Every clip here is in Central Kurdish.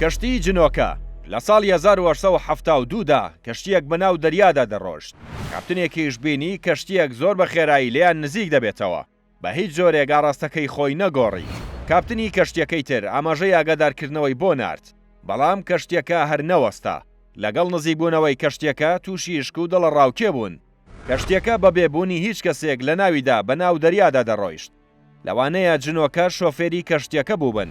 کەشتی جنۆکە لە ساڵی 1872دا کەشتیەک بەناو دەریادا دەڕۆشت. کاپتنێکیش بینی کەشتیەک زۆر بە خێرایی لێیان نزیک دەبێتەوە، بە هیچ جۆرێک ئاڕاستەکەی خۆی نەگۆڕی. کاپتنی کەشتیەکەی تر ئاماژەی ئاگادارکردنەوەی بۆ نارد، بەڵام کەشتیەکە هەر نەوەستا. لەگەڵ نزیکبوونەوەی کەشتیەکە تووشی شک و دڵە ڕاوکێ بوون. کەشتیەکە بە بێبوونی هیچ کەسێک لە ناویدا بەناو دەریادا دەڕۆیشت. لەوانەیە جنۆکە شۆفێری کەشتیەکە بوو بن.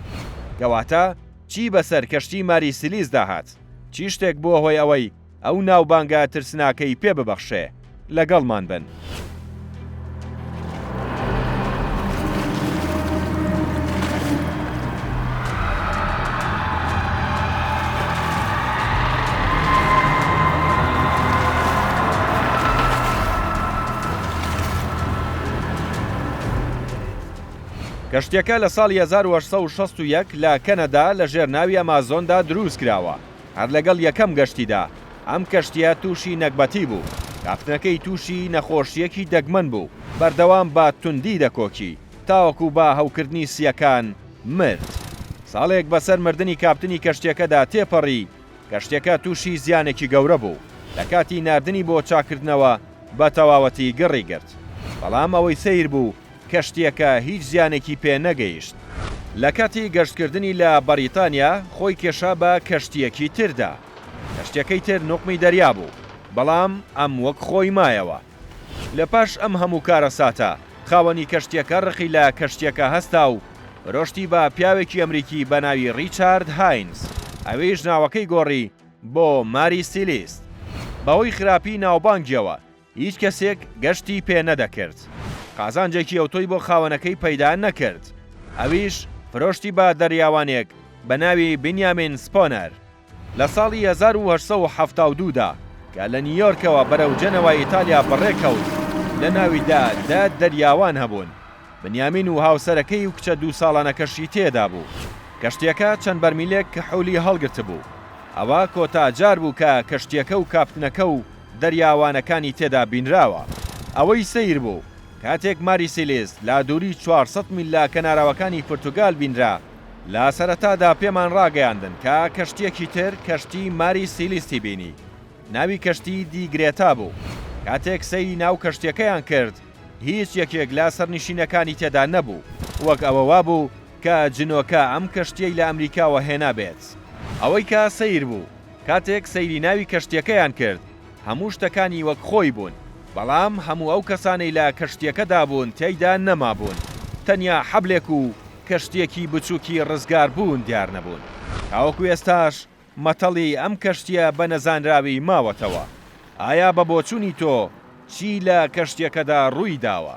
کەواتە چی بەسەر کەشتی ماری سیلیس داهات؟ چی شتێک بووە هۆی ئەوەی ئەو ناوبانگە ترسناکەی پێ ببەخشێ؟ لەگەڵمان بن. کەشتیەکە لە ساڵی 1861 لە کەنەدا لە ژێرناوی ئەمازۆندا دروست کراوە. هەر لەگەڵ یەکەم گەشتیدا ئەم کەشتیە تووشی نەکبەتی بوو. کاپتنەکەی تووشی نەخۆشیەکی دەگمەن بوو، بەردەوام بە توندی دەکۆکی تاوەکو بە هەوکردنی سیەکان مرد. ساڵێک بەسەر مردنی کاپتنی کەشتیەکەدا تێپەڕی. کەشتیەکە تووشی زیانێکی گەورە بوو. لە کاتی ناردنی بۆ چاکردنەوە بە تەواوەتی گەڕی گرت. بەڵام ئەوەی سەیر بوو کەشتیەکە هیچ زیانێکی پێ نەگەیشت. لە کاتی گەشتکردنی لە بەریتانیا خۆی کێشا بە کەشتیەکی تردا. کەشتیەکەی تر نوقمی دەریا بوو، بەڵام ئەم وەک خۆی مایەوە. لە پاش ئەم هەموو کارە ساتە خاوەنی کەشتیەکە ڕقی لە کەشتیەکە هەستا و ڕۆشتی بە پیاوێکی ئەمریکی بە ناوی ریچارد هاینز. ئەوەیش ناوەکەی گۆڕی بۆ ماری سیلیس. بەهۆی خراپی ناوبانگیەوە هیچ کەسێک گەشتی پێ نەدەکرد. قازانجێکی ئۆتۆی بۆ خاوەنەکەی پەیدا نەکرد. ئەویش فرۆشتی بە دەریاوانێک بە ناوی بنیامین سپۆنەر. لە ساڵی 1872دا کە لە نیویۆرکەوە بەرەو جەنەوە ئیتالیا بەڕێکەوت، لە ناویدا دەریاوان هەبوون. بنیامین و هاوسەرەکەی و کچە 2 ساڵانەکەشی تێدا بوو. کەشتیەکە چەند بەرمیلێک کە حولی هەڵگرت بوو. ئەوە کۆتاجار بوو کە کەشتیەکە و کاپتنەکە و دەریاوانەکانی تێدا بینراوە. ئەوەی سەیر بوو کاتێک ماری سیلیس لە دووری 400 میل لە کەناراوەکانی پورتوگال بینرا، لە سەرەتادا پێمان ڕاگەیاندن کە کەشتیەکی تر کەشتی ماری سیلیسی بینی. ناوی کەشتی دیگرێتا بوو. کاتێک سەیری ناو کەشتیەکەیان کرد، هیچ یەکێک لە سەرنشینەکانی تێدا نەبوو، وەک ئەوەوا بوو کە جنۆکە ئەم کەشتیەی لە ئەمریکاوە هێنا بێت. ئەوەی کە سەیر بوو کاتێک سەیری ناوی کەشتیەکەیان کرد، هەموو شتەکانی وەک خۆی بوون، بەڵام هەموو ئەو کەسانەی لە کەشتیەکەدا بوون تێیدا نەمابوون. تەنیا حەبلێک و کەشتیەکی بچووکی ڕزگار بوون دیار نەبوون. تاوەکو ئێستاش مەتەڵی ئەم کەشتیە بە نەزانراوی ماوەتەوە. ئایا بە بۆچوونی تۆ چی لە کەشتیەکەدا ڕووی داوە؟